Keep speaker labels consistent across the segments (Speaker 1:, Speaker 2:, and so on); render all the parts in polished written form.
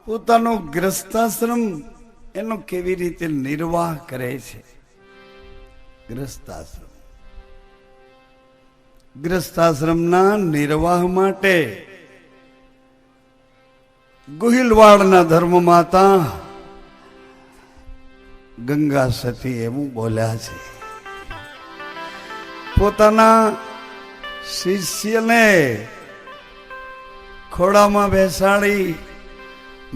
Speaker 1: પોતાનો ગ્રસ્તાશ્રમ એનો કેવી રીતે નિર્વાહ કરે છે. ગ્રસ્તાશ્રમના નિર્વાહ માટે ગોહિલવાડના ધર્મમાતા ગંગા સતી એવું બોલ્યા છે. પોતાના શિષ્યને ખોડામાં બેસાડી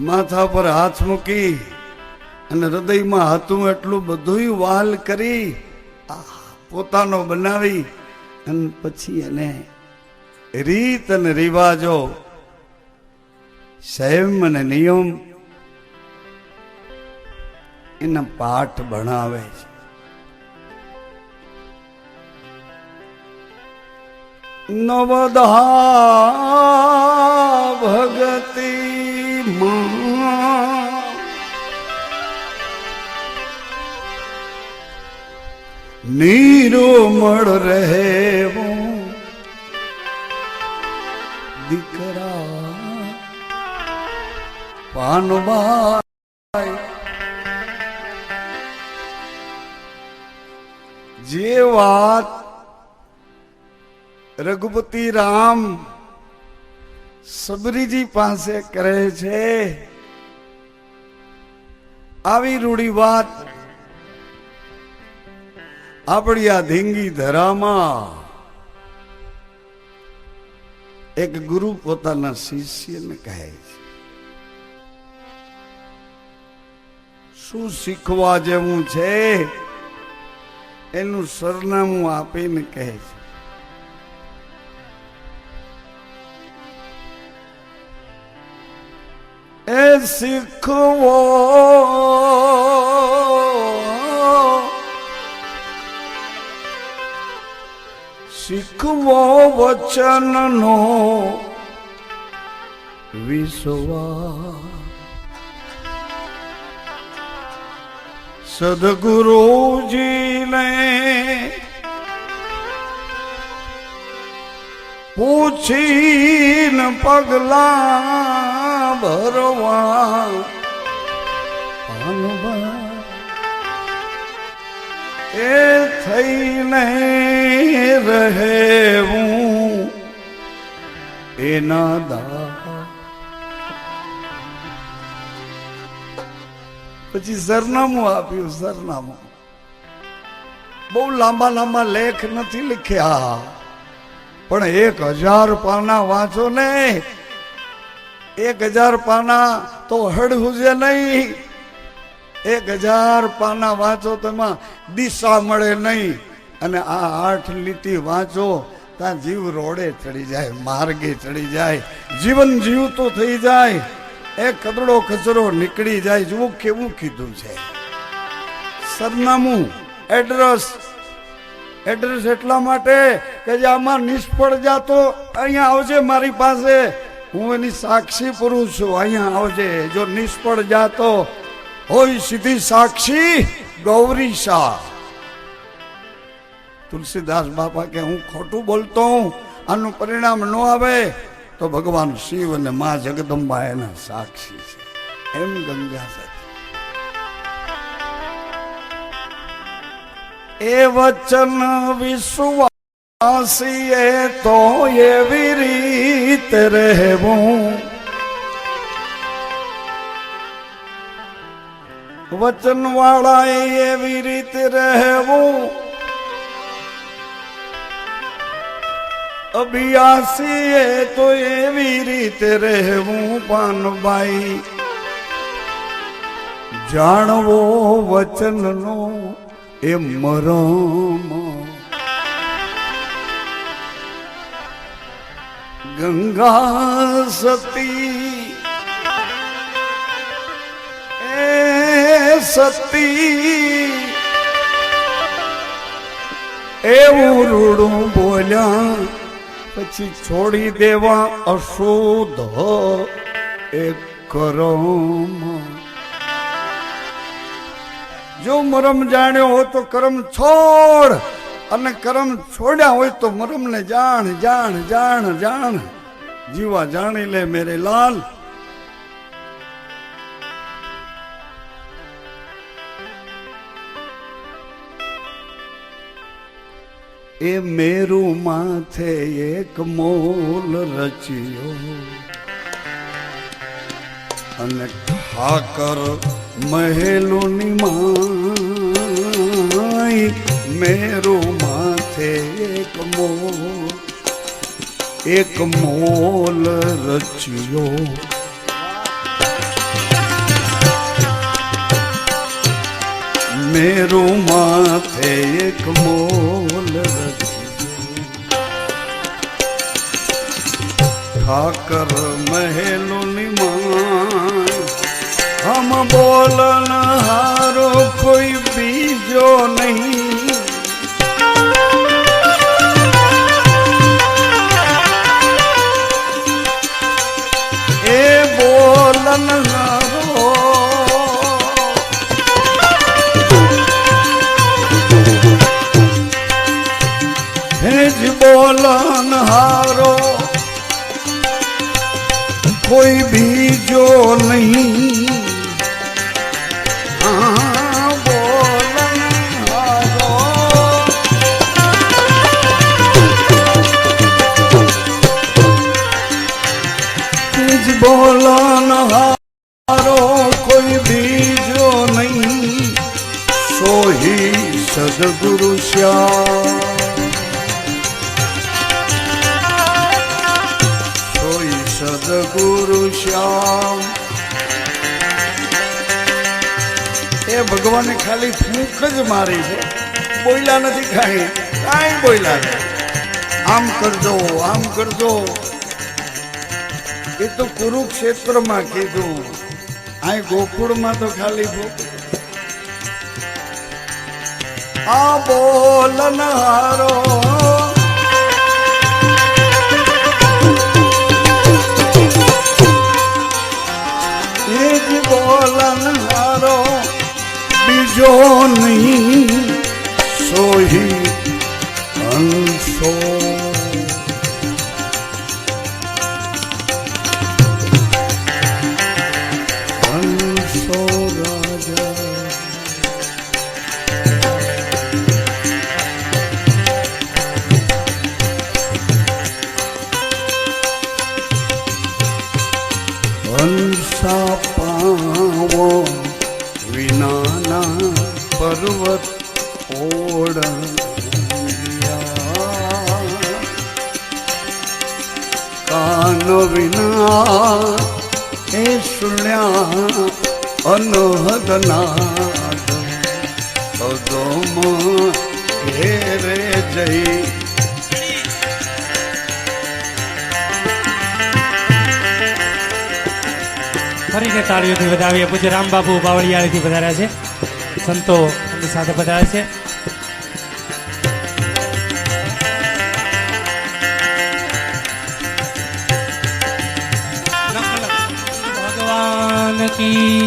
Speaker 1: માથા પર હાથ મૂકી અને હૃદયમાં હતું એટલું બધું વાલ કરી પોતાનો બનાવી અને પછી એને રીત અને રિવાજો, સંયમ અને નિયમ એના પાઠ ભણાવે છે. નવદા ભગતિ નિરોમળ રહેવો દીકરા પાનબાઈ. જે વાત રઘુપતિ રામ સબરીજી પાસે કરે છે, આવી રૂડી વાત આપણી આ ધીંગી ધરામાં એક ગુરુ પોતાના શિષ્યને કહે છે. શું શીખવા જેવું છે એનું સરનામું આપીને કહે છે. એ શીખવો શીખવો વચનનો વિશ્વાસ. સદગુરુજીને પૂછીને પગલા ભરવા એ થઈને રહેવું એના દા. પછી સરનામું આપ્યું. સરનામું બહુ લાંબા લાંબા લેખ નથી લખ્યા, પણ 1000 પાના વાંચો ને. 1000 પાના તો હડહુજે નહીં. 1000 પાના વાંચો તો એમાં દિશા મળે નહીં. અને આ 8 લીટી વાંચો ત્યાં જીવ રોડે ચડી જાય, માર્ગે ચડી જાય, જીવન જીવતો થઈ જાય, એ કદડો કચરો નીકળી જાય. જુઓ કેવું કીધું છે. સરનામું, એડ્રેસ એટલા માટે કે જે આમાં નિષ્ફળ જાતો અહીંયા આવજે મારી પાસે, હું એની સાક્ષી પુરુષ છું, અહીંયા આવજે. જો નિષ્ફળ જાતો હોય સીધી સાક્ષી ગૌરી શાહ. તુલસીદાસ બાપા કે હું ખોટું બોલતો હું, આનું પરિણામ ન આવે તો ભગવાન શિવ અને મા જગદંબા એના સાક્ષી છે. એમ ગંગા સતી એ વચન વિશ્વાસી એ તો એવી રીતે રહેવું. વચન વાળા એવી રીતે રહેવું. અભિયાસી એ તો એવી રીતે રહેવું. પાનબાઈ જાણવો વચનનો એ મરમ. ગંગા સતી એ સતી એવું રૂડું બોલ્યા પછી છોડી દેવા અશુદ્ધ એક કરમ. જો મરમ જાણ્યો હોય તો કરમ છોડ, અને કરમ છોડ્યા હોય તો મરમ ને જાણ જાણ જાણ જાણ. જીવા જાણી લે મેરે લાલ. એ મેરુ માથે એક મોલ રચ્યો અને ઠાકર મહેલુની માય મેરુ માથે એક મોલ રચ્યો મેરુ માથે એક મોલ ઠાકર મહેલુની માય હમ બોલન હારો કોઈ બીજો નહીં એ બોલન હારો જ બોલન હારો કોઈ બીજો નહીં બોલન હારો જ બોલન હારો કોઈ બીજો નહીં સોહી સદગુરુ શ્યામ સદગુરુ શ્યામ એ ભગવાને ખાલી ફૂંક જ મારી છે બોલ્યા નથી કાંઈ બોલ્યા નથી આમ કરજો એ તો કુરુક્ષેત્રમાં કીધું આ ગોકુળમાં તો ખાલી આ બોલન હારો બોલન હારો બીજો નહીં સોહી હંસો હંસો રાજા હંસા પાવો વિનાના પર્વત ઓળંગ્યા કાન વિના એ સુણ્યા અનહદનાદ અગમ ઘેરે જઈ
Speaker 2: ફરીને તાળીઓથી વધાવીએ. પૂજ્ય રામબાપુ બાવળિયાળીથી વધાર્યા છે, સંતો એમની સાથે વધારે છે. ભગવાન કી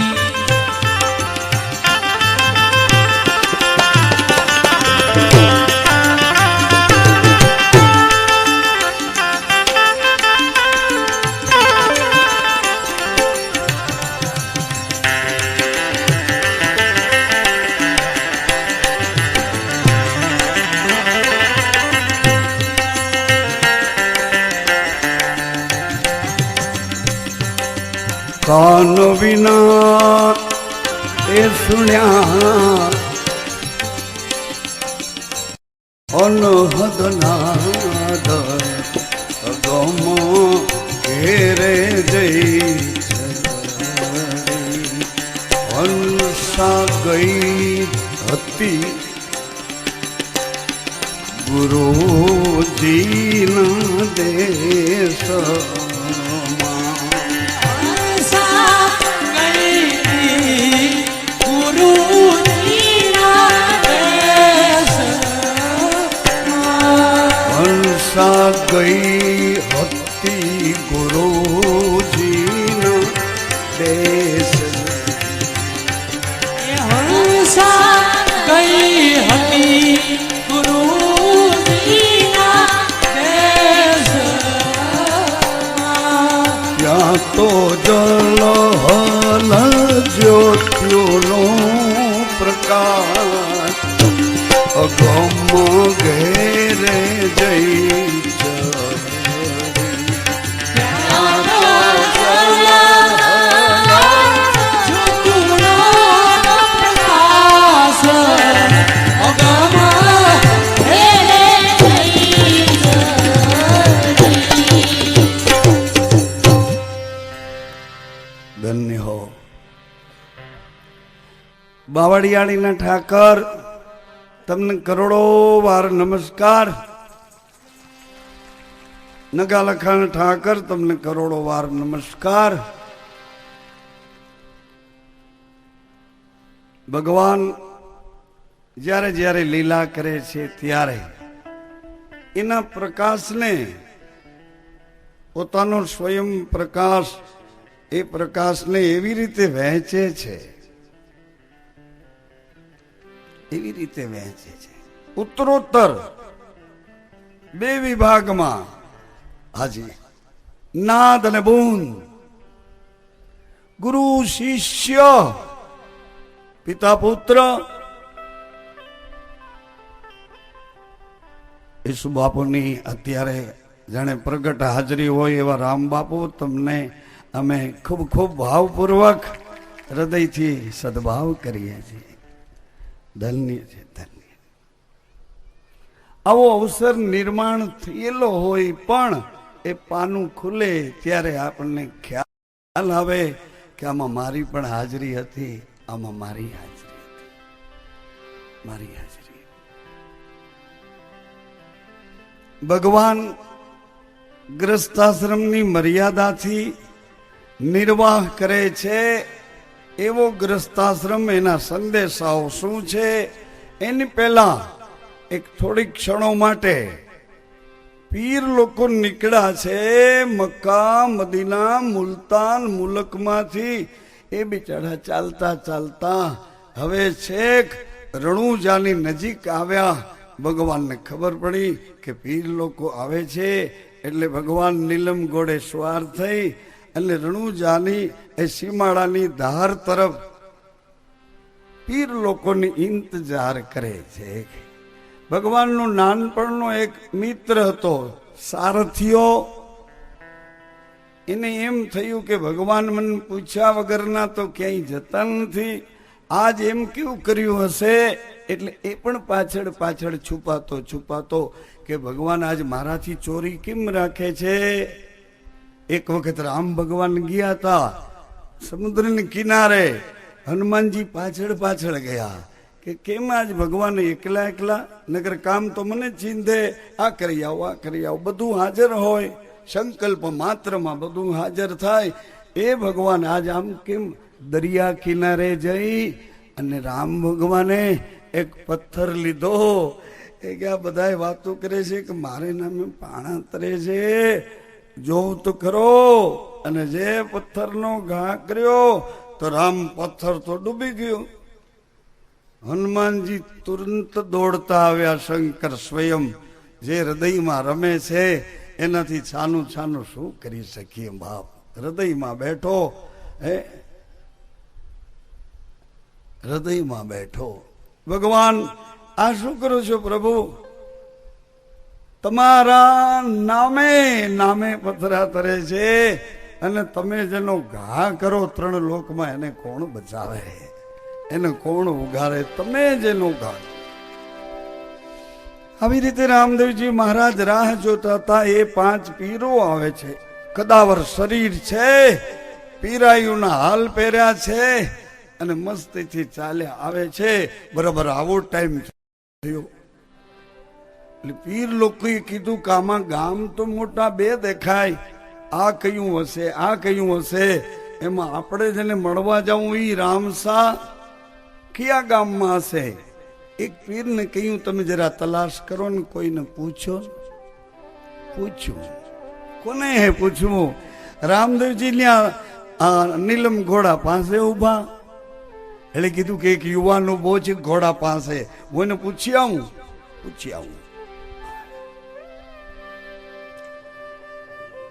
Speaker 1: કાન વિના એ સુણ્યા અનહદનાદ અગમ ઘેરે જઈ હંસા ગઈ હતી ગુરુજીના દેશ ગઈ હતી ગુરુજીના દેશ
Speaker 2: હંસા ગઈ હતી ગુરુજીના દેશ
Speaker 1: ત્યાં તો જલ હલ જ્યોતિનો પ્રકાશ અગમ ઘેર જઈ ધન્ય હો. બાવળિયાળીના ઠાકર તમને કરોડો વાર નમસ્કાર. નગાલખાન ઠાકર તમને કરોડો વાર નમસ્કાર. ભગવાન જ્યારે જ્યારે લીલા કરે છે ત્યારે એના પ્રકાશને પોતાનો સ્વયં પ્રકાશ એ પ્રકાશને એવી રીતે વહેંચે છે, એવી રીતે વહેંચે છે. ઉત્તરોત્તર બે વિભાગમાં હાજી નાદ અને બૂંદ, ગુરુ શિષ્ય, પિતા પુત્ર. ઈસુ બાપુની અત્યારે જાણે પ્રગટ હાજરી હોય એવા રામ બાપુ તમને અમે ખૂબ ખૂબ ભાવપૂર્વક હૃદયથી સદભાવ કરીએ છીએ. ધન્ય છે, ધન્ય. આવો અવસર નિર્માણ થયેલો હોય પણ એ પાનું ખુલે ત્યારે આપણને ખ્યાલ આવે કે આમાં મારી પણ હાજરી હતી, આમાં મારી હાજરી હતી, મારી હાજરી. ભગવાન ગ્રસ્તાશ્રમની મર્યાદાથી નિર્વાહ કરે છે. એવો ગ્રસ્તાશ્રમ, એના સંદેશાઓ શું છે એની પહેલા એક થોડીક ક્ષણો માટે પીર લોકો નીકળ્યા છે મક્કા, મદીના, મુલતાન, મુલકમાંથી. એ બિચારા ચાલતા ચાલતા હવે છેક રણુજાની નજીક આવ્યા. ભગવાનને ખબર પડી કે પીર લોકો આવે છે એટલે ભગવાન નીલમ ઘોડે સવાર થઈ એટલે રણુજાની એ સીમાડાની ધાર તરફ પીર લોકોની ઇંતજાર કરે છે. ભગવાનનું નાનપણનો એક મિત્ર હતો સારથીઓ. એને એમ થયું કે ભગવાન મને પૂછ્યા વગરના તો ક્યાંય જતા નથી. આજ એમ કેવું કર્યું હશે એટલે એ પણ પાછળ પાછળ છુપાતો છુપાતો કે ભગવાન આજ મારાથી ચોરી કેમ રાખે છે. એક વખત રામ ભગવાન ગયા હતા સમુદ્રની કિનારે, હનુમાનજી પાછળ પાછળ ગયા કે કેમ આજ ભગવાન એકલા એકલા, નગર કામ તો મને ચીંધે, આ કરી આવો, આ કરી આવો, બધું હાજર હોય, સંકલ્પ માત્રમાં બધું હાજર થાય. એ ભગવાન આજ આમ કેમ? દરિયા કિનારે જઈ અને રામ ભગવાને એક પથ્થર લીધો. એ કે આ બધા વાતો કરે છે કે મારે નામે પાણા તરે છે, જોઉં તો ખરો. અને જે પથ્થરનો ઘા કર્યો તો રામ પથ્થર તો ડૂબી ગયો. હનુમાનજી તુરંત દોડતા આવ્યા. શંકર સ્વયં જે હૃદયમાં રમે છે એનાથી છાનું છાનું શું કરી શકીએ બાપ. હૃદયમાં બેઠો, હે હૃદયમાં બેઠો. ભગવાન આ શું કરો છો પ્રભુ? તમારા નામે નામે પથરા તરે છે અને તમે જેનો ઘા કરો ત્રણ લોકમાં એને કોણ બચાવે, એને કોણ ઉગારે? તમે જેનો ઘા. આવી રીતે રામદેવજી મહારાજ રાહ જોતા હતા. એ 5 પીરો આવે છે, કદાવર શરીર છે, પીરાયુના હાલ પહેર્યા છે અને મસ્તીથી ચાલ્યા આવે છે. બરાબર આવો ટાઈમ થયો એટલે પીર લોકોએ કીધું કે આમાં ગામ તો મોટા 2 દેખાય, આ કયું હશે, આ કયું હશે? એમાં આપણે જેને મળવા જવું એ રામસા કયા ગામમાં હશે? એક પીરને કહ્યું તમે જરા તલાશ કરો ને કોઈને પૂછો. પૂછ્યું. કોને હે પૂછવું? રામદેવજી ત્યાં નીલમ ઘોડા પાસે ઉભા. એટલે કીધું કે એક યુવાન ઉભો છે ઘોડા પાસે, હું એને પૂછી આવું. પૂછી આવું.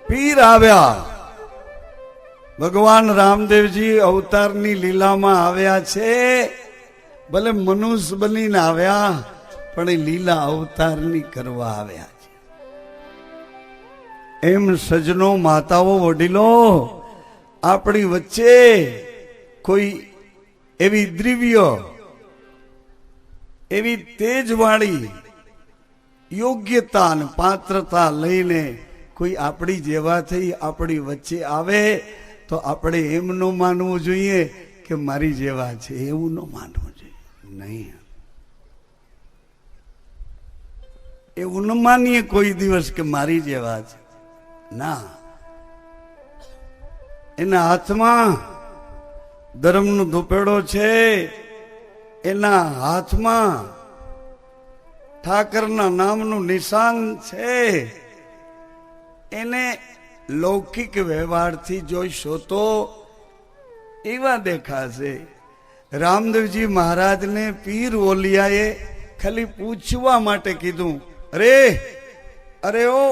Speaker 1: પીર આવ્યા. ભગવાન રામદેવજી અવતારની લીલામાં આવ્યા છે. ભલે મનુષ્ય બનીને આવ્યા પણ એ લીલા અવતારની કરવા આવ્યા છે. એમ સજનો, માતાઓ, વડીલો, આપણી વચ્ચે કોઈ એવી દ્રવ્ય, એવી તેજવાળી યોગ્યતા અને પાત્રતા લઈને કોઈ આપણી જેવા થઈ આપણી વચ્ચે આવે તો આપણે એમ ન માનવું જોઈએ કે મારી જેવા છે, એવું ન માનવું જોઈએ. નહીં, એવું ન માનીએ કોઈ દિવસ કે મારી જેવા છે. ના, એના હાથમાં ધર્મનો ધૂપેડો છે, એના હાથમાં ઠાકરના નામનું નિશાન છે. એને લૌકિક વ્યવહારથી જોઈશો તો એવા દેખાશે. રામદેવજી મહારાજને પીર ઓલિયાએ ખાલી પૂછવા માટે કીધું, અરે ઓ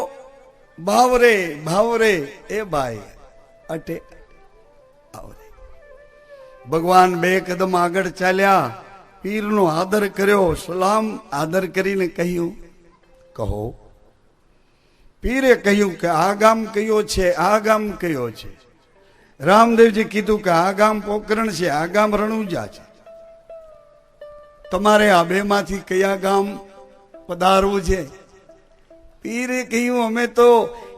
Speaker 1: ભાવરે ભાવરે, એ ભાઈ અટે આવરે. ભગવાન બે કદમ આગળ ચાલ્યા, પીરનો આદર કર્યો, સલામ આદર કરીને કહ્યું, કહો. પીરે કહ્યું કે આ ગામ કયો છે, આ ગામ કયો છે? રામદેવજી કીધું કે આ ગામ પોકરણ છે, આ ગામ રણુજા છે. તમારે આ બે માંથી કયા ગામ પધારવું છે? પીરે કહ્યું, અમે તો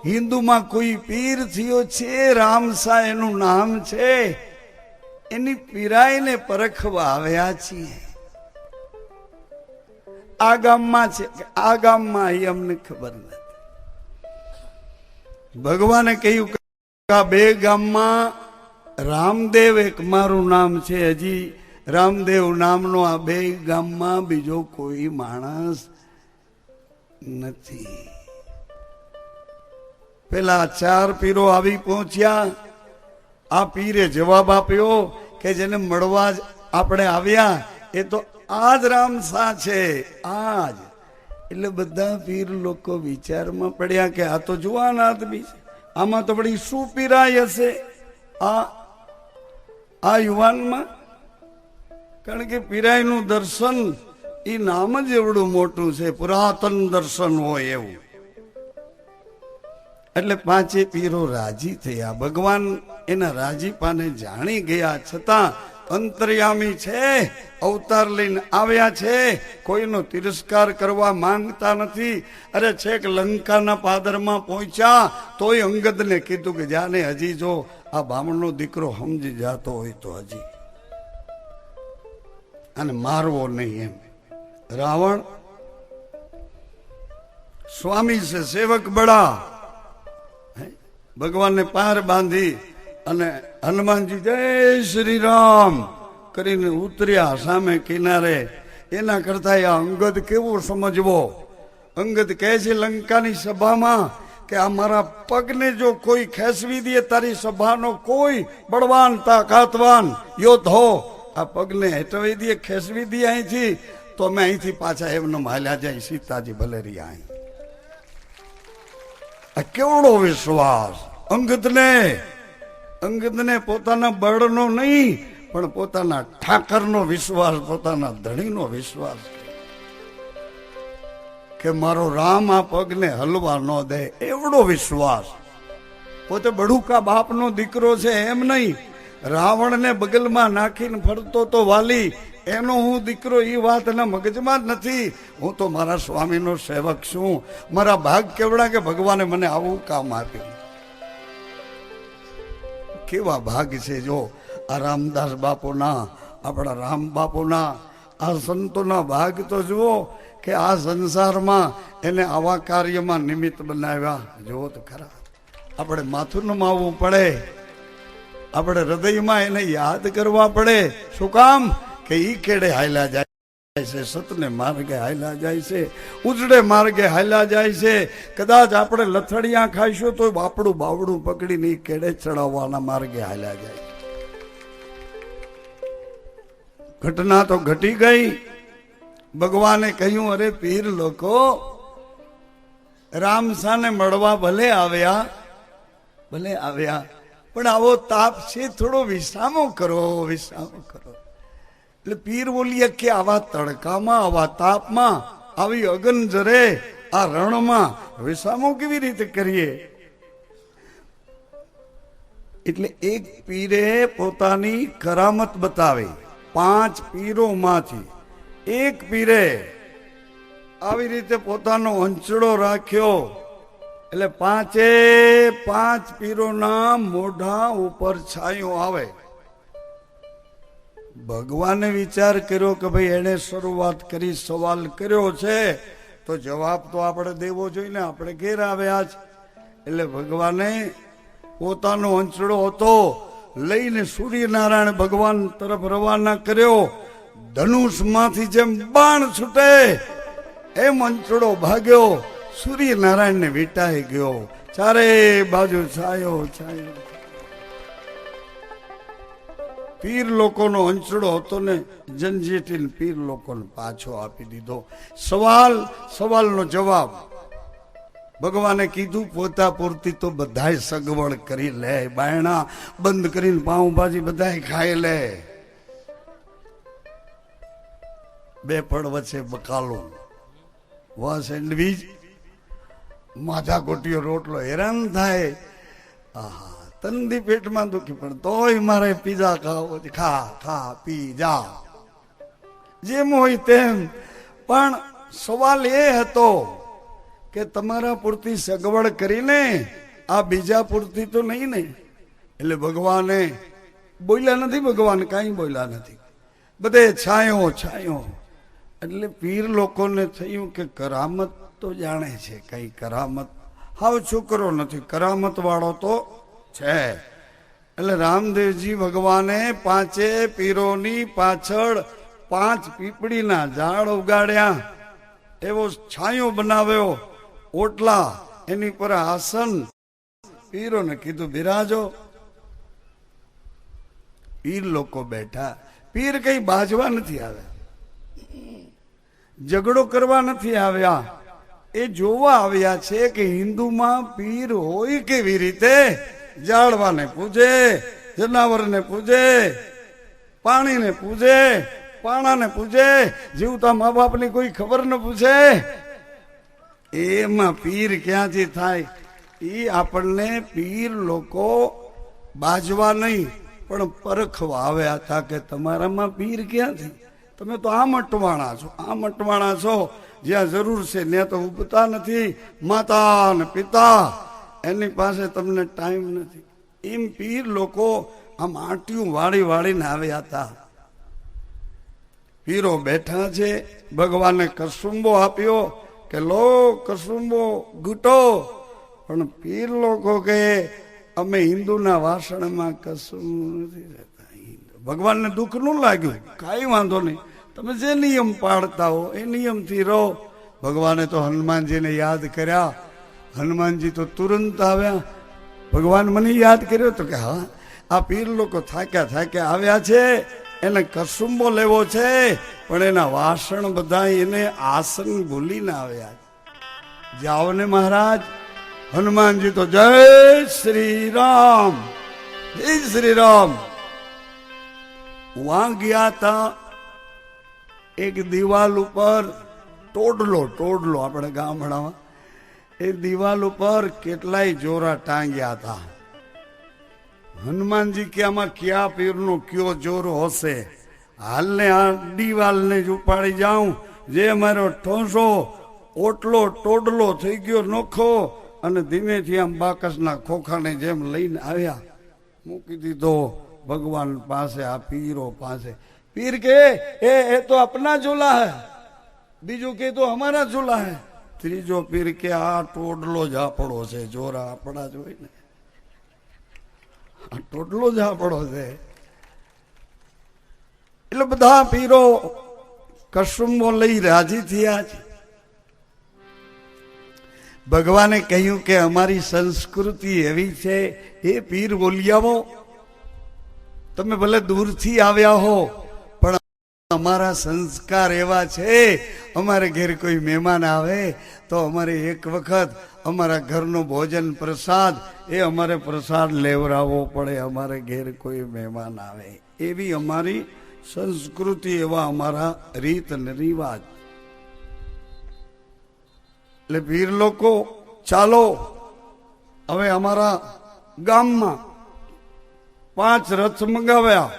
Speaker 1: હિન્દુમાં કોઈ પીર થયો છે, રામસા એનું નામ છે, એની પીરાઈને પરખવા આવ્યા છીએ. આ ગામમાં છે કે આ ગામમાં, એ અમને ખબર નથી. ભગવાને કહ્યું કે આ બે ગામમાં રામદેવ એક મારું નામ છે, હજી રામદેવ નામનો આ બે ગામમાં બીજો કોઈ માણસ નથી. પેલા 4 પીરો આવી પહોંચ્યા. આ પીરે જવાબ આપ્યો કે જેને મળવા આપણે આવ્યા એ તો આજ રામસા છે, આજ. એટલે બધા પીર લોકો વિચારમાં પડ્યા કે આ તો જુવાન આદમી છે, આમાં તો બધી શું પીરાય હશે આ યુવાનમાં? કારણ કે પીરાયનું દર્શન એ નામ જ એવડું મોટું છે, પુરાતન દર્શન હોય એવું. એટલે 5 પીરો રાજી થયા. ભગવાન એના રાજીપાને જાણી ગયા, છતાં અંતર્યામી છે, અવતાર લઈને આવ્યા છે, કોઈનો તિરસ્કાર કરવા માંગતા નથી. અરે છેક લંકાના પાદરમાં પહોંચ્યા તોય અંગદને કીધું કે જાને હજી જો આ બ્રાહ્મણનો દીકરો સમજી જાતો હોય તો હજી અને મારવો નહીં એમ. રાવણ સ્વામી છે, સેવક બડા. ભગવાનને પાર બાંધી અને હનુમાનજી જય શ્રી રામ કરીને ઉતર્યા સામે કિનારે. એના કરતા આ અંગદ કેવું સમજવો? અંગદ કહે છે લંકાની સભામાં કે આ મારા પગને જો કોઈ ખેંચવી દે, તારી સભાનો કોઈ બળવાન તાકાતવાન યોદ્ધો આ પગને હટવી દે, ખેંચવી દે અહીંથી, તો અમે અહીંથી પાછા એમનો હાલ્યા જાય, સીતાજી ભલે રહ્યા અહીં. આ કેવડો વિશ્વાસ અંગદને પોતાના બળનો નહીં પણ પોતાના ઠાકરનો વિશ્વાસ, પોતાના ધણીનો વિશ્વાસ કે મારો રામ આ પગને હલવા ન દે, એવડો વિશ્વાસ. પોતે બડુકા બાપનો દીકરો છે એમ નહીં, રાવણને બગલમાં નાખીને ફરતો તો વાલી, એનો હું દીકરો એ વાતના મગજમાં જ નથી. હું તો મારા સ્વામીનો સેવક છું. મારા ભાગ કેવડા કે ભગવાને મને આવું કામ આપ્યું. કેવા ભાગ છે જો આ રામદાસ બાપુના, આપણા રામ બાપુના, આ સંતોના ભાગ તો જુઓ કે આ સંસારમાં એને આવા કાર્યમાં નિમિત્ત બનાવ્યા. જુઓ તો ખરા, આપણે માથું નમાવવું પડે, આપણે હૃદયમાં એને યાદ કરવા પડે. શું કામ? કે ઈ કેડે હાલ્યા જાય છે, સતને માર્ગે હાલ્યા જાય છે, ઉજળે માર્ગે હાલ્યા જાય છે. કદાચ આપણે લથડિયા ખાઈશું તો બાપડું બાવડું પકડીને ઈ કેડે ચડાવવાના માર્ગે હાલ્યા જાય. ઘટના તો ઘટી ગઈ. ભગવાને કહ્યું, અરે પીર લોકો રામસાને મળવા ભલે આવ્યા પણ આવો તાપ છે, થોડો વિશ્રામો કરો. એટલે પીર બોલીએ કે આવા તડકામાં, આવા તાપમાં, આવી અગન જરે આ રણમાં વિશ્રામો કેવી રીતે કરીએ? એટલે એક પીરે પોતાની કરામત બતાવી. 5 પીરોમાંથી એક પીરે આવી રીતે પોતાનો અંચળો રાખ્યો. એટલે 5 પીરોના મોઢા ઉપર છાંયો આવે. ભગવાને વિચાર કર્યો કે ભાઈ એને શરૂઆત કરી, સવાલ કર્યો છે તો જવાબ તો આપણે દેવો જોઈએ ને, આપણે ઘેર આવ્યા જ. એટલે ભગવાને પોતાનો અંચળો હતો લઈને સૂર્યનારાયણ ભગવાન તરફ રવાના કર્યો. ધનુષમાંથી જેમ બાણ છૂટે એમ અંચળો ભાગ્યો, સૂર્યનારાયણને વીંટાઈ ગયો. ચારે બાજુ છાયો છાયો. પીર લોકોનો અંચળો હતો ને જંજીટીને પીર લોકોને પાછો આપી દીધો. સવાલનો જવાબ ભગવાને કીધું. પોતા પૂરતી તો બધાય સગવડ કરી લે, બાયણા બંધ કરીને પાઉંભાજી બધાય ખાઈ લે. 2 ફળ વચ્ચે બકાલું, વા સેન્ડવીચ, માથા કોટીયો રોટલો, હેરાન થાય. આહા, તંદી પેટમાં દુખી, પણ તોય મારે પીઝા ખાવો, ખા પીઝા, જેમ હોય તેમ. પણ સવાલ એ હતો કે તમારા પૂરતી સગવડ કરીને આ બીજા પૂરતી તો નહીં ને. એટલે ભગવાને બોલ્યા નથી, ભગવાન કાંઈ બોલ્યા નથી, બધે છાયો છાયો. એટલે પીર લોકોને થયું કે કરામત તો જાણે છે, કઈ કરામત હાવ છોકરો નથી, કરામત વાળો તો છે. એટલે રામદેવજી ભગવાને 5 પીરોની પાછળ 5 પીપળીના ઝાડ ઉગાડ્યા, એવો છાંયો બનાવ્યો, ઓટલા, એની પર આસન. પીરોને કીધું બિરાજો. પીર લોકો બેઠા. પીર કઈ બાજવા નથી આવ્યા, ઝઘડો કરવા નથી આવ્યા, એ જોવા આવ્યા છે કે હિન્દુમાં પીર હોય કેવી રીતે. ઝાડવાને પૂજે, જનાવરને પૂજે, પાણીને પૂજે, પાણાને પૂજે, જીવતા મા બાપની કોઈ ખબર ન પૂછે. એમાં પીર ક્યાંથી થાય? એ આપણને પીર લોકો બાજવા નહીં પણ પરખવા આવ્યા હતા કે તમારામાં પીર ક્યાંથી? તમે તો આમ અટવાણા છો, આમ અટવાણા છો, જ્યાં જરૂર છે ત્યાં તો ઉગતા નથી. માતા ને પિતા એની પાસે તમને ટાઈમ નથી. એમ પીર લોકો આમ આંટિયું વાળીને આવ્યા હતા. પીરો બેઠા છે, ભગવાને કસુંબો આપ્યો કે લો કસુંબો ઘૂંટો. પણ પીર લોકો કે અમે હિન્દુના વાસણમાં કસુંબો નથી રહેતા. ભગવાનને દુઃખ ન લાગ્યું, કાંઈ વાંધો નહીં, તમે જે નિયમ પાડતા હો એ નિયમથી રહો. ભગવાને તો હનુમાનજીને યાદ કર્યા. હનુમાનજી તો તુરંત આવ્યા. ભગવાન મને યાદ કર્યો તો કે હા, આ પીર લોકો થાક્યા આવ્યા છે, એને કસુંબો લેવો છે, પણ એના વાસણ બધા એને આસન ભૂલીને આવ્યા. જાઓ ને મહારાજ. હનુમાનજી તો જય શ્રી રામ, જય શ્રી રામ. વહાં ગયા તા. એક દિવાલ ઉપર ટોડલો આપણે ગામડામાં, એ દિવાલ ઉપર કેટલાય જોરા ટાંગ્યા હતા. હનુમાનજી કે આમાં ક્યાં પીરનો કયો જોરો હશે? હાલને આ દિવાલને જ ઉપાડી જાઉં, જે મારો ઠોંસો ઓટલો ટોડલો થઈ ગયો નોખો, અને ધીમેથી આમ બાકસના ખોખાને જેમ લઈને આવ્યા, મૂકી દીધો ભગવાન પાસે, આ પીરો પાસે. પીર કે એ તો અપના ઝૂલા હૈ, બીજું કે તો હમારા ઝૂલા હૈ. ત્રીજો પીર કે આ ટોડલો જ આપણો છે, જોરા આપણા જ હોય ને, આ ટોડલો જ આપણો છે. એટલે બધા પીરો કસુંબો લઈ રાજી થયા છે. ભગવાને કહ્યું કે અમારી સંસ્કૃતિ એવી છે, એ પીર બોલિયાઓ તમે ભલે દૂરથી આવ્યા હો, પણ અમારા સંસ્કાર એવા છે, અમારે ઘેર કોઈ મહેમાન આવે તો અમારે એક વખત અમારા ઘરનો ભોજન પ્રસાદ એ અમારે પ્રસાદ લેવડાવવો પડે. અમારે ઘેર કોઈ મહેમાન આવે એવી અમારી સંસ્કૃતિ, એવા અમારા રીત અને રિવાજ. એટલે પીર લોકો ચાલો હવે અમારા ગામમાં 5 રથ મંગાવ્યા,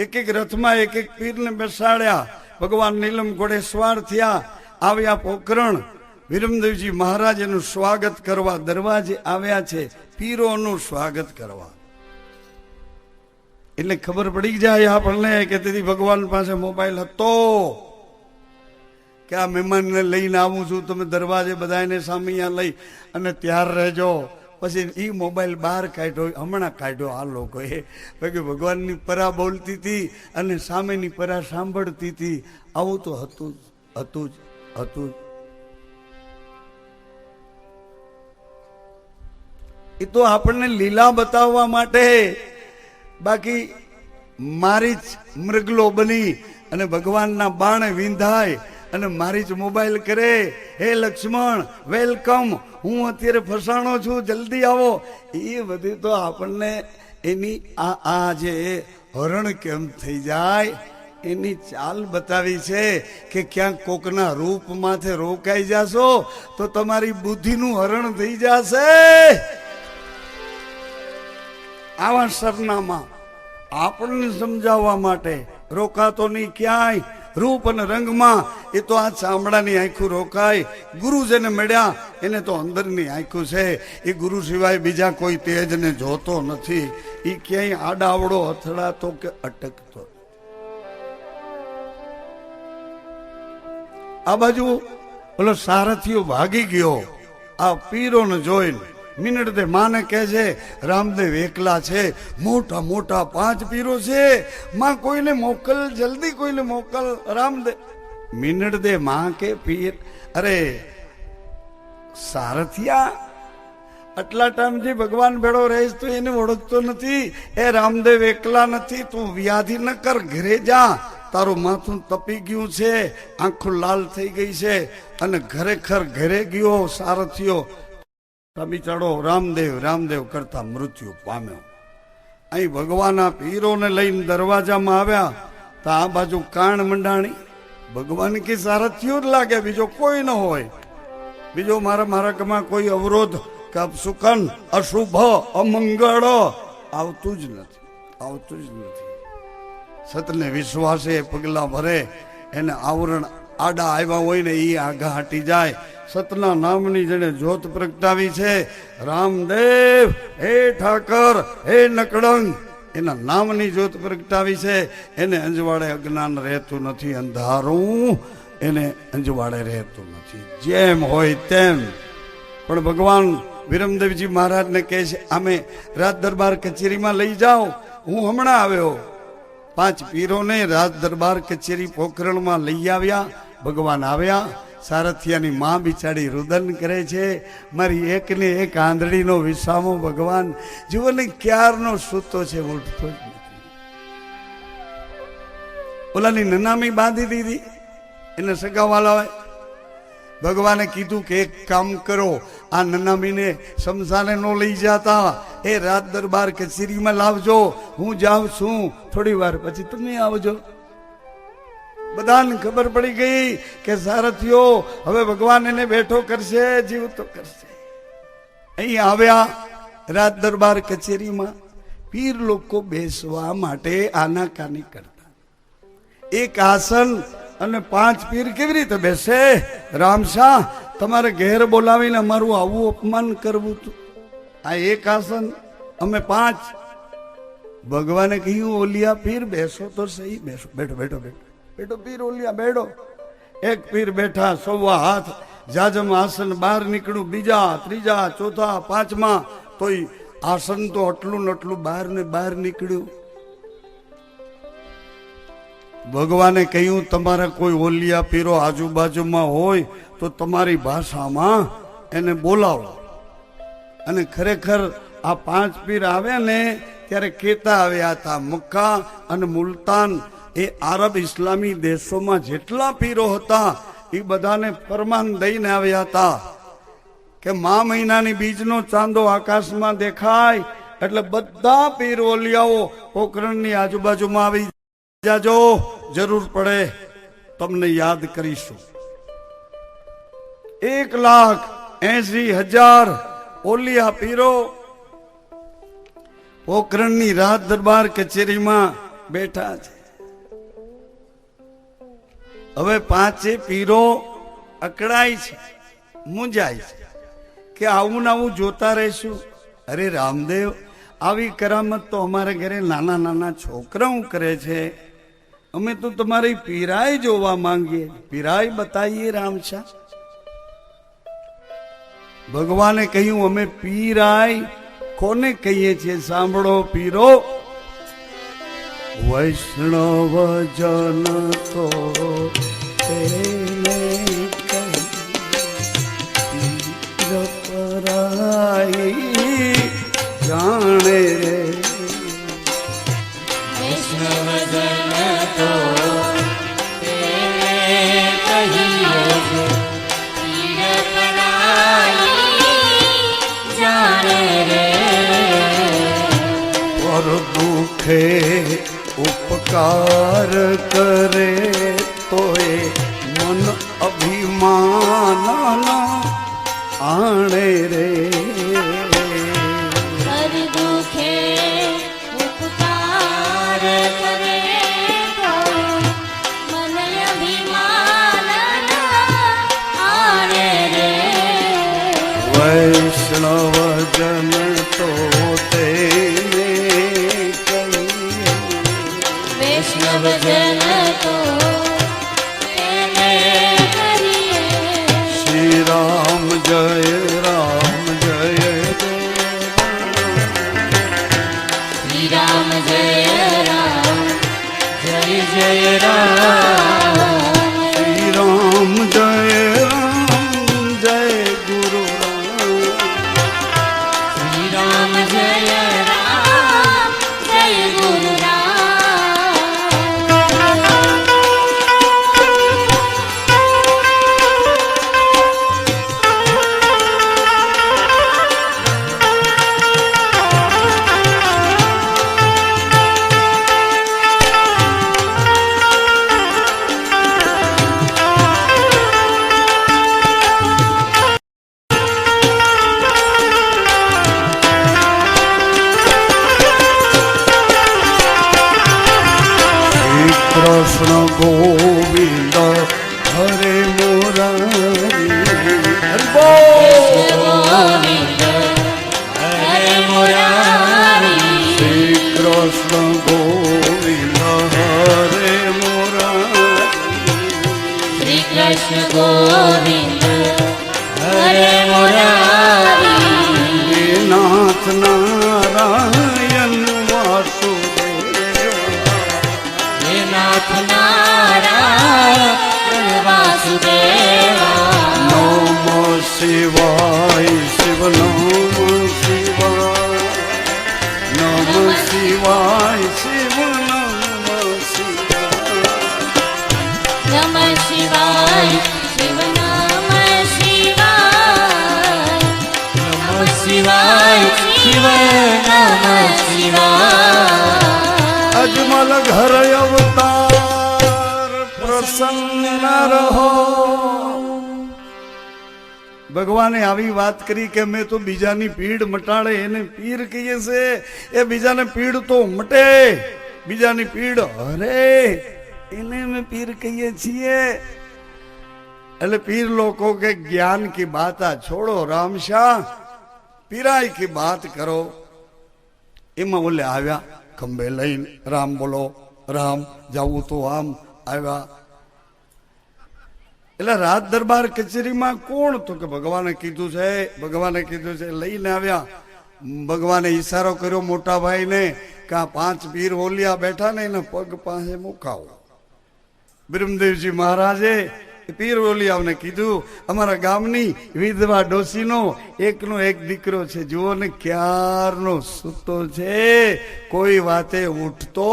Speaker 1: એક રથમાં એક પીરને બેસાડ્યા. ભગવાન નીલમ ઘોડે સવાર થયા, આવ્યા પોકરણ. વિરમદેવજી મહારાજ એનું સ્વાગત કરવા દરવાજે આવ્યા છે, પીરોનું સ્વાગત કરવા. એટલે ખબર પડી જાય આપણને કે તેથી ભગવાન પાસે મોબાઈલ હતો કે આ મહેમાનને લઈને આવું છું, તમે દરવાજે બધાને સામે લઈ અને ત્યાર રહેજો. પછી એ મોબાઈલ બહાર કાઢ્યો, હમણાં કાઢ્યો આ લોકોએ. ભગવાનની પરા બોલતી હતી અને સામેની પરા સાંભળતી હતી. આવું તો હતું જ હતું જ હતું જ. એ તો આપણને લીલા બતાવવા માટે, બાકી મારી જ મૃગલો બની અને ભગવાનના બાણે વિંધાય અને મારી જ મોબાઈલ કરે, હે લક્ષ્મણ વેલકમ, હું અત્યારે ફસાણો છું, જલ્દી આવો. એ બધી તો આપણને એની આ જે હરણ કેમ થઈ જાય એની ચાલ બતાવી છે કે ક્યાંક કોકના રૂપ માથે રોકાઈ જાશો તો તમારી બુદ્ધિનું હરણ થઈ જશે. આવા સરનામા આપણને સમજાવવા માટે રોકાતો નહીં ક્યાંય. રૂપ અને રંગમાં એ તો આ ચામડાની આંખું રોકાય. ગુરુ જેને મળ્યા એને તો અંદરની આંખું છે. એ ગુરુ સિવાય બીજા કોઈ તેજને જોતો નથી. એ ક્યાંય આડાવડો અથડાતો કે અટકતો. આ બાજુ ઓલો સારથીઓ ભાગી ગયો આ પીરોને જોઈને. મિનટ માને કહે છે રામદેવ એકલા છે, મોટા મોટા 5 પીરો છે, માં કોઈને મોકલ, જલ્દી કોઈને મોકલ. રામદેવ મિનટ દે માં કે પીર, અરે સારથિયા આટલા ટાઈમથી ભગવાન ભેળો રહીશ તો એને ઓળખતો નથી. એ રામદેવ એકલા નથી, તું વ્યાધિ ન કર, ઘરે જા. તારું માથું તપી ગયું છે, આંખો લાલ થઈ ગઈ છે. અને ખરેખર ઘરે ગયો સારથિયો, બિચારો રામદેવ રામદેવ કરતા મૃત્યુ પામ્યો. અહીં ભગવાનના પીરોને લઈને દરવાજામાં આવ્યા તો આ બાજુ કાણ મંડાણી. ભગવાન કે સારથીઓ જ લાગે, બીજો કોઈ ન હોય. બીજો મારા માર્ગમાં કોઈ અવરોધ કે અપસુકન અશુભ અમંગળ આવતું જ નથી, આવતું જ નથી. સતને વિશ્વાસે પગલા ભરે, એને આવરણ આડા આવ્યા હોય ને એ આગા હટી જાય. સતના નામની જેને જ્યોત પ્રગટાવી છે રામદેવ, હે ઠાકર, હે નકડંગ, એના નામની જ્યોત પ્રગટાવી છે. એને અંજવાડે અજ્ઞાન રહેતું નથી, અંધારું એને અંજવાડે રહેતું નથી. જેમ હોય તેમ. પણ ભગવાન વિરમદેવજી મહારાજને કહે છે આમે રાજ દરબાર કચેરીમાં લઈ જાઓ. હું હમણાં આવ્યો. 5 પીરોને રાજ દરબાર કચેરી પોખરણમાં લઈ આવ્યા. ભગવાન આવ્યા. સારથિયાની માં બિચારી રુદન કરે છે, મારી એકને એક આંધળીનો વિસામો ભગવાન જીવન ક્યારનો સૂતો છે, ઉઠતો જ નથી. ઓલાની નનામી બાંધી દીધી, એને સગાવાલા હોય. ભગવાને કીધું કે એક કામ કરો, આ નનામીને શમશાને નો લઈ જાતા, એ રાજ દરબાર કચેરીમાં લાવજો. હું જાઉં છું, થોડી વાર પછી તમે આવજો. બધાને ખબર પડી ગઈ કે સારથીઓ હવે ભગવાન એને બેઠો કરશે, જીવતો કરશે. અહીં આવ્યા રાજ દરબાર કચેરીમાં. પીર લોકો બેસવા માટે આનાકાની કરતા. એક આસન અને 5 પીર કેવી રીતે બેસે? રામશાહ, તમારે ઘેર બોલાવીને અમારું આવું અપમાન કરવું હતું. આ એક આસન, અમે 5. ભગવાને કહ્યું ઓલિયા પીર બેસો તો સહી, બેસો, બેઠો બેઠો બેઠો બેઠો. પીર ઓલિયા બેઠો. એક પીર બેઠા, 1.25 હાથ જાજમ આસન. બહાર નીકળ્યું, બીજા, ત્રીજા, ચોથા, 5મા, તોય આસન તો આટલું ને આટલું બહાર ને બહાર નીકળ્યું. ભગવાને કહ્યું તમારા કોઈ ઓલિયા પીરો આજુબાજુમાં હોય તો તમારી ભાષામાં એને બોલાવો. અને ખરેખર આ 5 પીર આવ્યા ને ત્યારે કેતા આવ્યા હતા. મક્કા અને મુલતાન એ આરબ ઇસ્લામી દેશોમાં જેટલા પીરો હતા એ બધાને ફરમાન દઈને આવ્યા હતા કે મહિનાની બીજનો ચાંદો આકાશમાં દેખાય એટલે બધા પીર ઓલિયાઓ પોખરણની આજુબાજુમાં આવી જાજો, જરૂર પડે તમને યાદ કરીશું. 1,80,000 ઓલિયા પીરો પોખરણની રાજ દરબાર કચેરીમાં બેઠા છે. હવે પાંચે પીરો અકળાય છે, મૂંઝાય છે કે આવું ને આવું જોતા રહીશું. અરે રામદેવ, આવી કરામત તો અમારા ઘરે નાના નાના છોકરાઓ કરે છે. અમે તો તમારી પીરાય જોવા માંગીએ, પીરાય બતાવીએ રામશા. ભગવાને કહ્યું અમે પીરાય કોને કહીએ છીએ? સાંભળો પીરો. વૈષ્ણવ જન તો તેને પીર પરાઈ જાણે રે.
Speaker 3: વૈષ્ણવ જન તો તેને કહીએ છે, પીર પરાઈ જાણે રે.
Speaker 1: પર દુખે ઉપકાર કરે તોય મન અભિમાન આણે રે.
Speaker 3: પર દુખે ઉપકાર કરે તો મન અભિમાન આણે રે.
Speaker 1: વૈષ્ણવ જન તો તેને કહીએ.
Speaker 3: વૈષ્ણવ જન તો તેને કહીએ.
Speaker 1: શ્રી રામ જય રામ જય જય
Speaker 3: શ્રી રામ જય રામ જય જય રામ.
Speaker 1: શ્રી રામ જય રામ જય ગુરુ રામ.
Speaker 3: શ્રી રામ જય રામ જય ગુરુ
Speaker 1: કૃષ્ણ ગોવિંદ હરે મોરારી. હરિ બોલ.
Speaker 3: ગોવિંદ હરે મુરારી.
Speaker 1: શ્રી કૃષ્ણ ગોવિંદ હરે મોરારી.
Speaker 3: શ્રી કૃષ્ણ ગોવિંદ હરે મુરારી.
Speaker 1: હે નાથ નારાયણ વાસુદેવ.
Speaker 3: હે નાથ નારાયણ વાસુદેવા.
Speaker 1: નમ શિવાય શિવ નમ શિવાય નમ શિવાય શિવ નમ શિવાય.
Speaker 3: નમ શિવાય શિવ નમ શિવાય. નમ શિવાય શિવ નમ શિવાય.
Speaker 1: અજમલ ઘર અવતાર પ્રસન્ન રહો. ભગવાને આવી વાત કરી કે મેં તો બીજાની પીડ મટાડે એને પીર કહીએ છે. એ બીજાને પીડ તો મટે, બીજાની પીડ હરે એને અમે પીર કહીએ છીએ. એટલે પીર લોકો કે જ્ઞાન કી બાતા છોડો રામશાહ, પીરાય કી બાત કરો. એમાં ઓલે આવ્યા ખંભે લઈને, રામ બોલો રામ, જાવું તો આમ આવ્યા. એટલે રાજ દરબાર કચેરીમાં કોણ? તો કે ભગવાને કીધું છે, ભગવાને કીધું છે. લઈને આવ્યા. ભગવાને ઈશારો કર્યો મોટા ભાઈને કે આ પાંચ પીર ઓલિયા બેઠા ને એના પગ પાસે મુકાવો. બ્રહ્મદેવજી મહારાજે પીર ઓલિયાઓને કીધું અમારા ગામની વિધવા ડોસીનો એકનો એક દીકરો છે, જુઓ ને ક્યારનો સૂતો છે, કોઈ વાતે ઉઠતો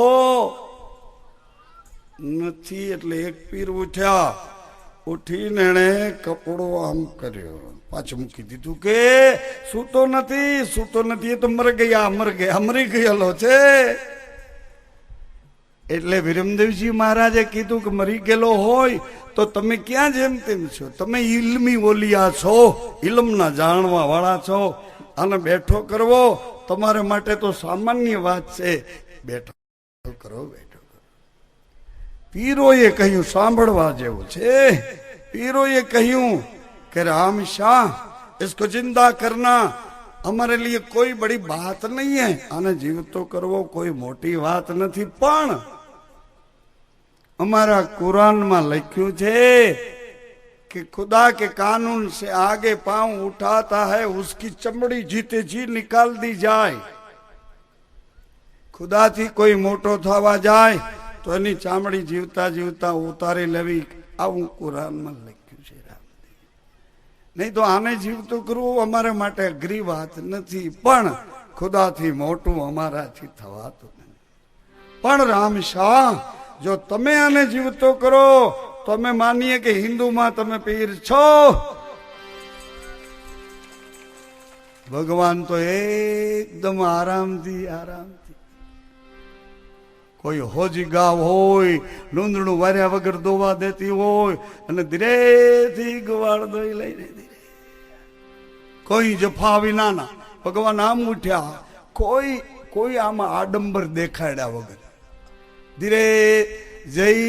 Speaker 1: નથી. એટલે એક પીર ઉઠ્યા, ઉઠીને એણે કપડો આમ કર્યો, પાછું મૂકી દીધું કે સૂતો નથી, સૂતો નથી, એ તો મરી ગયેલો છે. એટલે વિરમદેવજી મહારાજે કીધું કે મરી ગયેલો હોય તો તમે ક્યાં જેમ તેમ છો, તમે ઇલમી ઓલિયા છો, ઇલમના જાણવા વાળા છો. આને બેઠો કરવો તમારા માટે તો સામાન્ય વાત છે. બેઠો કરો, બેઠો કરો. પીરોએ કહ્યું સાંભળવા જેવું છે. પીરોએ કહ્યું કે राम शाह इसको जिंदा करना हमारे लिए कोई बड़ी बात नहीं है. आने जीवतो करवो कोई मोटी बात नहीं, पण हमारा कुरान में लिख्યું છે कि खुदा के कानून से आगे पांव उठाता है उसकी चमड़ी जीते जी निकाल दी जाए. खुदा थी कोई मोटो थवा जाए तो एनी चामड़ी जीवता जीवता उतारी लेवी. आવું कुरान में लिख्યું છે. नहीं तो आने जीवतो करવું અમારે માટે અઘરી વાત નથી, પણ ખુદાથી મોટું અમારાથી થવાતું નથી. પણ રામ શાહ, જો તમે આને જીવતો કરો તો અમે માનીએ કે હિન્દુમાં તમે પીર છો. ભગવાન તો એકદમ આરામથી કોઈ હોજી ગાવ હોય, લૂંદણું વાર્યા વગર દોવા દેતી હોય અને ધીરેથી ગવાળ દોઈ લઈને કોઈ જફા વિનાના ભગવાન આમ ઉઠ્યા, કોઈ આમાં આડંબર દેખાડ્યા વગર ધીરે જઈ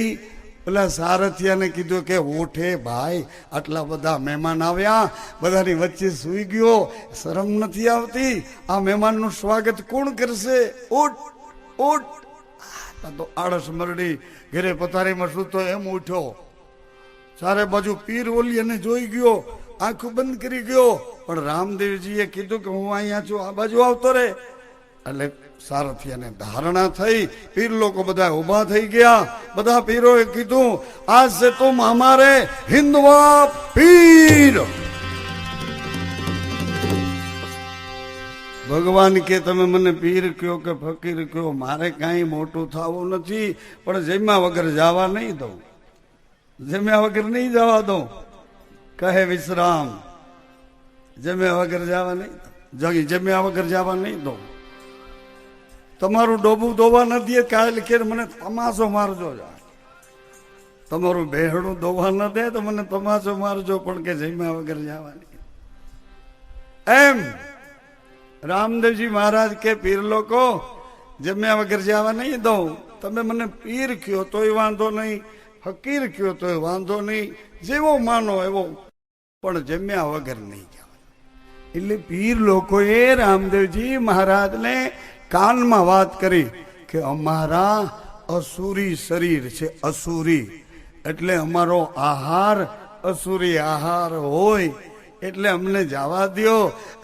Speaker 1: પેલા સારથિયાને કીધું કે ઉઠે ભાઈ, આટલા બધા મહેમાન આવ્યા, બધાની વચ્ચે સૂઈ ગયો, શરમ નથી આવતી? આ મહેમાનનું સ્વાગત કોણ કરશે? ઉઠ ઉઠ. તો આળસ મરડી ઘરે પથારીમાં સૂતો એમ ઉઠ્યો. ચારે બાજુ પીર ઓલી અને જોઈ ગયો, આંખું બંધ કરી ગયો. પણ રામદેવજીએ કીધું કે હું અહીંયા છું, આ બાજુ આવતો રે. એટલે સારથિયાને ધારણા થઈ, પીર લોકો બધા ઉભા થઈ ગયા. બધા પીરોએ કીધું આજ સે તુમ હમારે હિન્દવા પીર. ભગવાન કે તમે મને પીર કયો કે ફકીર કયો, મારે કાંઈ મોટું થવું નથી, પણ જમ્યા વગર જવા નહીં દઉં. જમ્યા વગર નહીં જવા દઉં. કહે વિશ્રામ, જમ્યા વગર જવા નહીં, જમ્યા વગર જવા નહીં દઉં. તમારું ડોબું દોવા નથી કાલે કે મને તમાશો મારજો. તમારું બેહડું દોવા ન દે તો મને તમાશો મારજો, પણ કે જમ્યા વગર જવા નહીં. એમ રામદેવજી મહારાજ કે પીર લોકો જમ્યા વગર જવા નહીં દઉં. તમે મને પીર કયો તોય વાંધો નહીં, ફકીર કયો તોય વાંધો નહીં, જેવો માનો એવો, પણ જમ્યા વગર નહીં જવા. એટલે પીર લોકોએ રામદેવજી મહારાજને કાનમાં વાત કરી કે અમારા અસુરી શરીર છે, અસુરી એટલે અમારો આહાર અસુરી આહાર હોય, એટલે અમને જવા દો.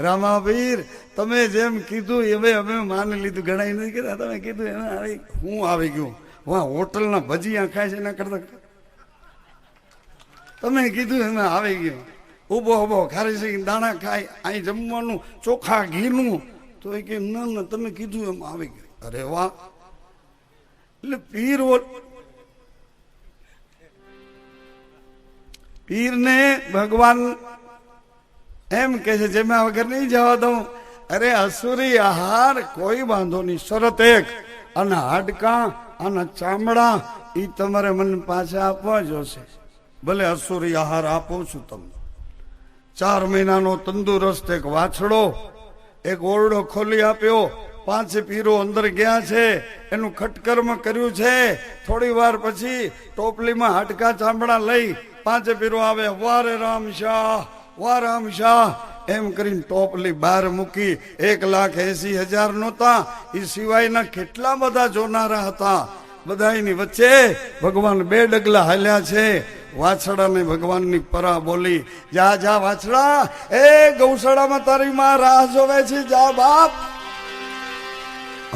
Speaker 1: રામાવીર તમે જેમ કીધું હવે અમે માની લીધું. ઘણા નથી કીધા, તમે કીધું એમાં હું આવી ગયું. વાહ, હોટલના ભજીયા ખાય છે એના કરતા તમે કીધું એમાં આવી ગયું. ઉભો ઉભો ખારી છે દાણા ખાય, અહીં જમવાનું ચોખા ઘીનું, તો એ કે ના તમે કીધું એમ આવી ગયું. અરે વાહ. એટલે પીરને ભગવાન એમ કે છે જેમાં વગર નહીં જવા દઉં. અરે અસુરી આહાર કોઈ વાંધો નહીં, શરત એક, આના હાડકા આના ચામડા એ તમારે મને પાછા આપવા જોશે. ભલે અસુરી આહાર આપું છું તમને. 4 મહિનાનો તંદુરસ્ત એક વાછડો, એક ઓરડો ખોલી આપ્યો. 5 પીરો અંદર ગયા છે, એનું ખટકર્મ કર્યું છે. થોડી વાર પછી ટોપલીમાં હાડકા ચામડા લઈ 5 પીરો આવે. વારે રામ શાહ, વાહ રામ શાહ એમ કરીને ટોપલી બહાર મૂકી. 1,80,000 નહોતા, એ સિવાયના કેટલા બધા જોનારા હતા. બધાની વચ્ચે ભગવાન 2 ડગલા હાલ્યા છે. વાછડાને ભગવાનની પરા બોલી, જા જા વાછડા, એ ગૌશાળામાં તારી માં રાહ જોવે છે, જા બાપ.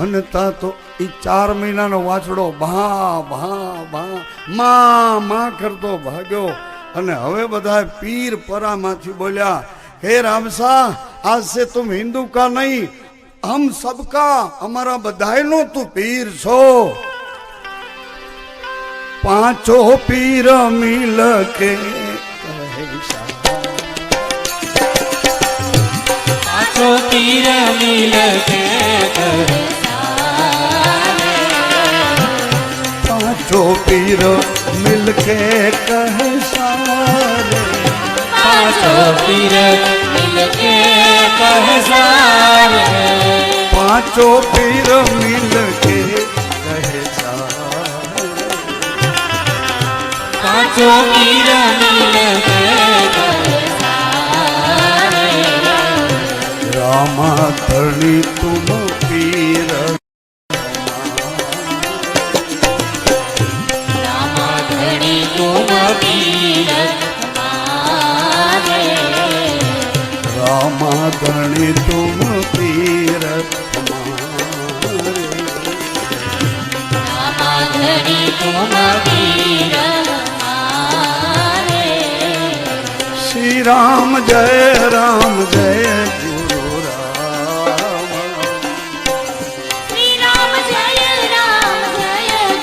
Speaker 1: અને તા તો એ 4 મહિનાનો વાછડો ભા ભા ભા માં કરતો ભાગ્યો. અને હવે બધા પીર પરામાંથી બોલ્યા, હે રામસા, આજ સે તુમ હિન્દુ કા નહીં હમ સબકા, અમારા બધાયનો તું પીર છો. 5 પીર મિલ કે
Speaker 3: पाँचों पीर मिल के
Speaker 1: 5 પીર મિલ કે કહે સારે.
Speaker 3: पांचों पीर मिलके कहे सारे
Speaker 1: पांचों पीर मिल के कहे सारे
Speaker 3: पांचों पीर मिलके कहे सारे
Speaker 1: रामा धरणी तुम पीर
Speaker 3: रामा धनी तुम पीर हमारे
Speaker 1: रामा धरणी तुम पीर
Speaker 3: रामा धनी तुम पीर हमारे
Speaker 1: श्री राम जय गुरु राम
Speaker 4: श्री राम जय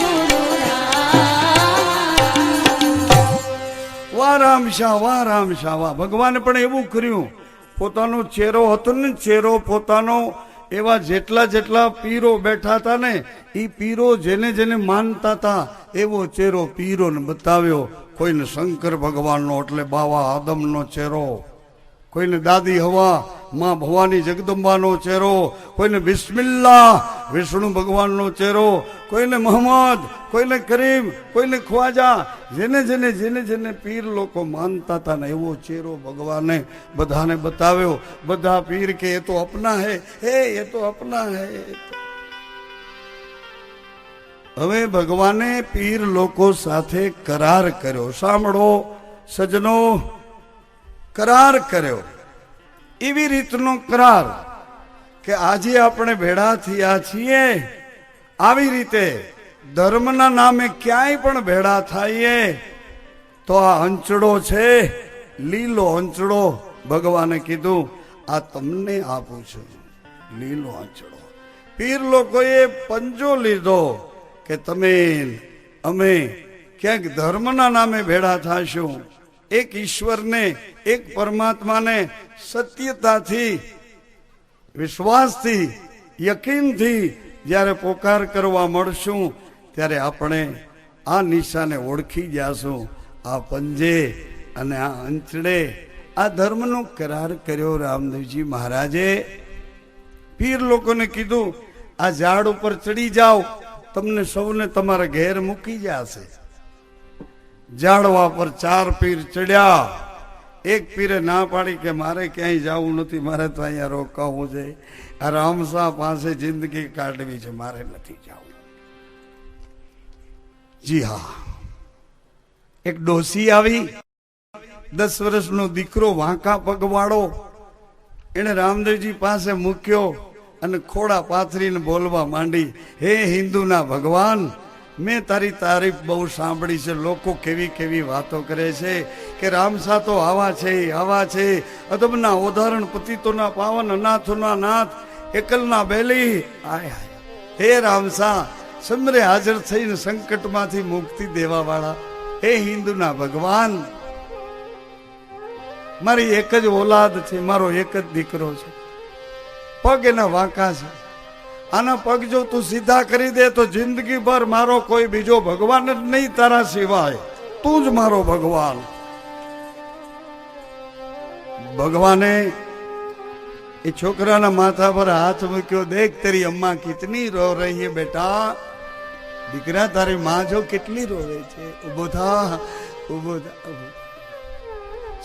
Speaker 4: गुरु राम
Speaker 1: વાહ રામ શાહ વાહ ભગવાને પણ એવું કર્યું પોતાનો ચહેરો હતો ને ચહેરો પોતાનો એવા જેટલા પીરો બેઠા હતા ને એ પીરો જેને જેને માનતા હતા એવો ચહેરો પીરોને બતાવ્યો કોઈને શંકર ભગવાનનો એટલે બાવા આદમનો ચહેરો કોઈને દાદી હવા માં ભવાની જગદંબાનો ચહેરો કોઈને બિસ્મિલ્લાહ વિષ્ણુ ભગવાનનો ચહેરો કોઈને મોહમ્મદ કોઈને કરીમ કોઈને ખ્વાજા જેને પીર લોકો માનતા હતા ને એવો ચહેરો ભગવાને બધાને બતાવ્યો બધા પીર કે એ તો અપના હે એ તો અપના હે હવે ભગવાને પીર લોકો સાથે કરાર કર્યો સાંભળો સજનો કરાર કર્યો એવી રીતનો કરાર કે આજે આપણે ભેળા થયા છીએ આવી રીતે ધર્મના નામે ક્યાંય પણ ભેળા થઈએ તો આ અંચડો છે લીલો અંચડો ભગવાને કીધું આ તમને આપું છું લીલો અંચડો પીર લોકોએ પંજો લીધો કે તમે અમે ક્યાંક ધર્મના નામે ભેળા થાશું એક ઈશ્વરને એક પરમાત્માને સત્યતાથી વિશ્વાસથી યકીનથી જ્યારે પોકાર કરવા મળશું ત્યારે આપણે આ નિશાને ઓળખી જાશું આ પંજે અને આ અંચડે આ ધર્મનો કરાર કર્યો રામદેવજી મહારાજે પીર લોકોને કીધું આ ઝાડ ઉપર ચડી જાઓ તમને સૌને તમારા ઘેર મૂકી જશે ઝાડવા પર 4 પીર ચડ્યા એક પીરે ના પાડી કે મારે ક્યાંય જવું નથી મારે તો અહીંયા રોકાવું છે આ રામશાહ પાસે જિંદગી કાઢવી છે મારે નથી જવું જી હા એક ડોસી આવી 10 વર્ષનો દીકરો વાંકા પગવાળો એને રામદેવજી પાસે મૂક્યો અને ખોડા પાથરીને બોલવા માંડી હે હિન્દુના ભગવાન મેં તારી તારીફ બહુ સાંભળી છે લોકો કેવી કેવી વાતો કરે છે કે રામશાહ તો આવા છે અદબના ઉદાહરણ પતિતોના પાવન અનાથોના નાથ એકલના બેલી આય હે રામશાહ સમરે હાજર થઈને સંકટમાંથી મુક્તિ દેવા વાળા હે હિન્દુના ભગવાન મારી એક જ ઓલાદ છે મારો એક જ દીકરો છે પગ એના વાંકા છે આના પગ જો તું સીધા કરી દે તો જિંદગી ભર મારો કોઈ બીજો ભગવાન જ નહીં તારા સિવાય તું જ મારો ભગવાન ભગવાને એ છોકરાના માથા પર હાથ મૂક્યો દેખ તેરી અમ્મા કિતની રો રહી હે બેટા દીકરા તારી માં જો કેટલી રોવે છે ઉભો થા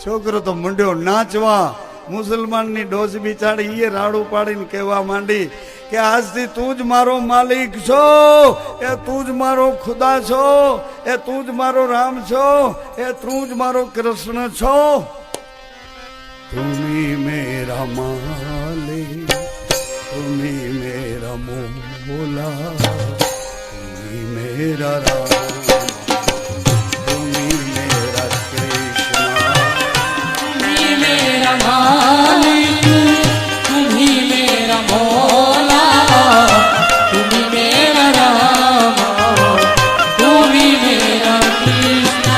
Speaker 1: છોકરો તો મંડ્યો નાચવા મુસલમાનની ડોસ બિચાડી એ રાડું પાડીને કહેવા માંડી કે આજથી તું જ મારો માલિક છો એ તું જ મારો ખુદા છો એ તું જ મારો રામ છો એ તું જ મારો કૃષ્ણ છો તુમી મેરા માલિક તુમી મેરા મોલા તુમી મેરા રામ તુમી મેરા કૃષ્ણ
Speaker 3: मेरा मालिक तुम्ही मेरा मौला तुम्ही मेरा राम तुम्ही मेरा कृष्ण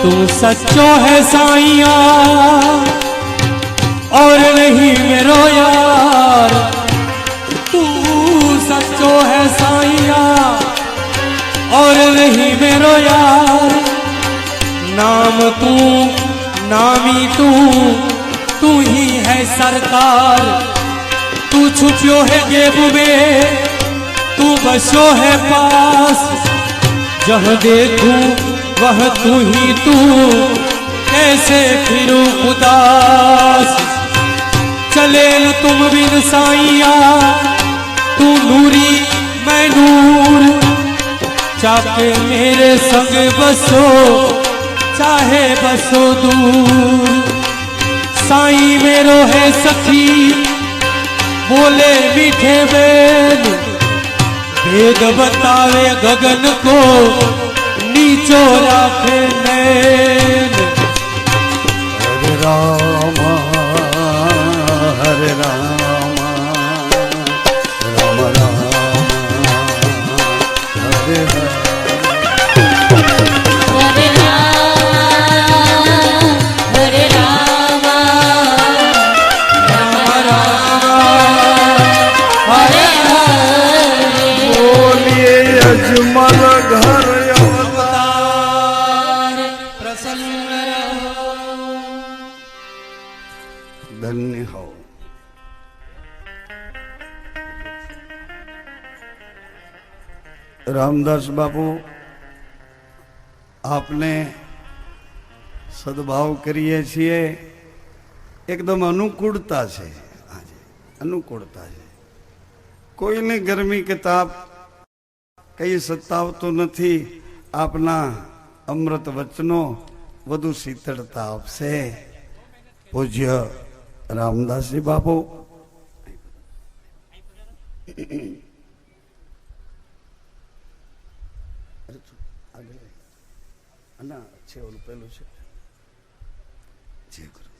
Speaker 3: तू सच्चो है साईया और नहीं मेरो यार, तू सच्चो है साईया और नहीं मेरो यार। नाम तू नामी तू ही है सरकार। तू छुपियो है जेब में, तू बसो है पास। जहाँ देखूं वह तू ही तू, कैसे फिरूं उदास। चले न तुम बिन साईया, तू नूरी मैं नूर। चाहे मेरे संग बसो, चाहे बसो दूर। साईं मेरो है सखी, बोले मीठे बैन। भेद बतावे गगन को, नीचो राखे नैन।
Speaker 1: हरे राम हरे राम राम राम हरे हरे।
Speaker 4: हरे राम हरे हरे।
Speaker 1: बोलिए अजमल घर
Speaker 3: प्रसन्न रहो।
Speaker 1: धन्य हो। रामदास बापू, आपने સદભાવ કરીએ છીએ, એકદમ અનુકૂળતા છે, આજે અનુકૂળતા છે. કોઈને ગરમી કે તાપ કઈ સતાવતું નથી. આપના અમૃત વચનો વધુ શીતળતા આપશે. પૂજ્ય રામદાસજી બાપુ, છે ઓલું પેલું છે. જય ગુરુ.